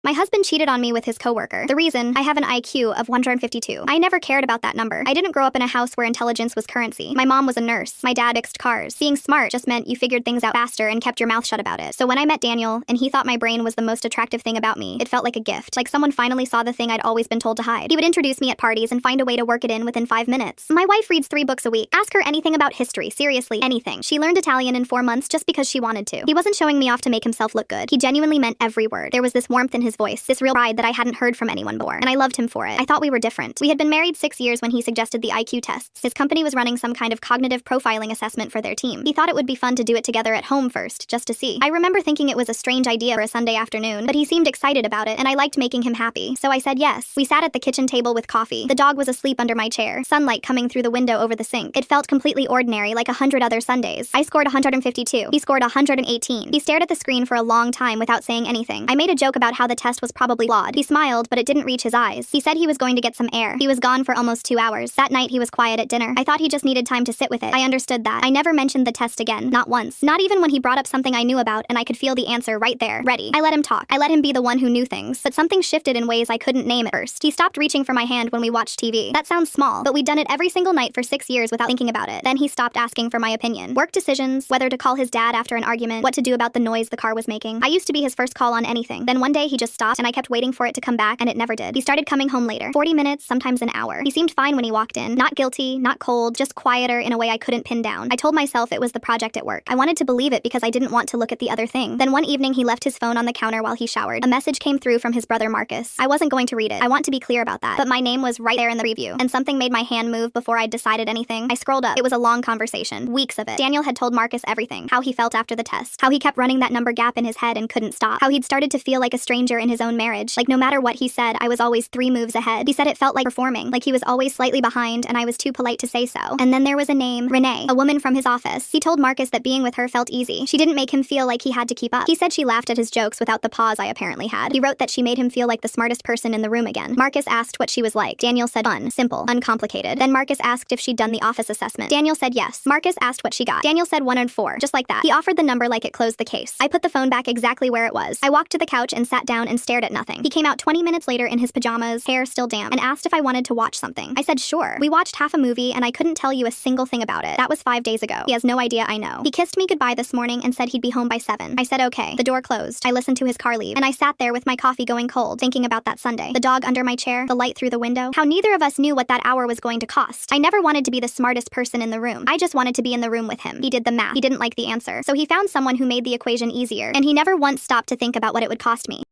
My husband cheated on me with his coworker. The reason? I have an IQ of 152. I never cared about that number. I didn't grow up in a house where intelligence was currency. My mom was a nurse. My dad fixed cars. Being smart just meant you figured things out faster and kept your mouth shut about it. So when I met Daniel, and he thought my brain was the most attractive thing about me, it felt like a gift. Like someone finally saw the thing I'd always been told to hide. He would introduce me at parties and find a way to work it in within 5 minutes. My wife reads 3 books a week. Ask her anything about history. Seriously, anything. She learned Italian in 4 months just because she wanted to. He wasn't showing me off to make himself look good. He genuinely meant every word. There was this warmth in his voice, this real pride that I hadn't heard from anyone before, and I loved him for it. I thought we were different. We had been married 6 years when he suggested the IQ tests. His company was running some kind of cognitive profiling assessment for their team. He thought it would be fun to do it together at home first, just to see. I remember thinking it was a strange idea for a Sunday afternoon, but he seemed excited about it, and I liked making him happy, so I said yes. We sat at the kitchen table with coffee. The dog was asleep under my chair, sunlight coming through the window over the sink. It felt completely ordinary, like 100 other Sundays. I scored 152. He scored 118. He stared at the screen for a long time without saying anything. I made a joke about how the test was probably flawed. He smiled, but it didn't reach his eyes. He said he was going to get some air. He was gone for almost 2 hours. That night he was quiet at dinner. I thought he just needed time to sit with it. I understood that. I never mentioned the test again, not once. Not even when he brought up something I knew about and I could feel the answer right there, ready. I let him talk. I let him be the one who knew things, but something shifted in ways I couldn't name at first. He stopped reaching for my hand when we watched TV. That sounds small, but we'd done it every single night for 6 years without thinking about it. Then he stopped asking for my opinion. Work decisions, whether to call his dad after an argument, what to do about the noise the car was making. I used to be his first call on anything. Then one day he just stopped and I kept waiting for it to come back and it never did. He started coming home later. 40 minutes, sometimes an hour. He seemed fine when he walked in. Not guilty, not cold, just quieter in a way I couldn't pin down. I told myself it was the project at work. I wanted to believe it because I didn't want to look at the other thing. Then one evening he left his phone on the counter while he showered. A message came through from his brother Marcus. I wasn't going to read it. I want to be clear about that. But my name was right there in the preview, and something made my hand move before I'd decided anything. I scrolled up. It was a long conversation. Weeks of it. Daniel had told Marcus everything. How he felt after the test. How he kept running that number gap in his head and couldn't stop. How he'd started to feel like a stranger in his own marriage. Like no matter what he said, I was always 3 moves ahead. He said it felt like performing. Like he was always slightly behind and I was too polite to say so. And then there was a name. Renee. A woman from his office. He told Marcus that being with her felt easy. She didn't make him feel like he had to keep up. He said she laughed at his jokes without the pause I apparently had. He wrote that she made him feel like the smartest person in the room again. Marcus asked what she was like. Daniel said fun, simple, uncomplicated. Then Marcus asked if she'd done the office assessment. Daniel said yes. Marcus asked what she got. Daniel said 104, just like that. He offered the number like it closed the case. I put the phone back exactly where it was. I walked to the couch and sat down and stared at nothing. He came out 20 minutes later in his pajamas, hair still damp, and asked if I wanted to watch something. I said sure. We watched half a movie and I couldn't tell you a single thing about it. That was 5 days ago. He has no idea I know. He kissed me goodbye this morning and said he'd be home by 7. I said okay. The door closed. I listened to his car leave, and I sat there with my coffee going cold, thinking about that Sunday. The dog under my chair, the light through the window, how neither of us knew what that hour was going to cost. I never wanted to be the smartest person in the room. I just wanted to be in the room with him. He did the math. He didn't like the answer. So he found someone who made the equation easier, and he never once stopped to think about what it would cost me.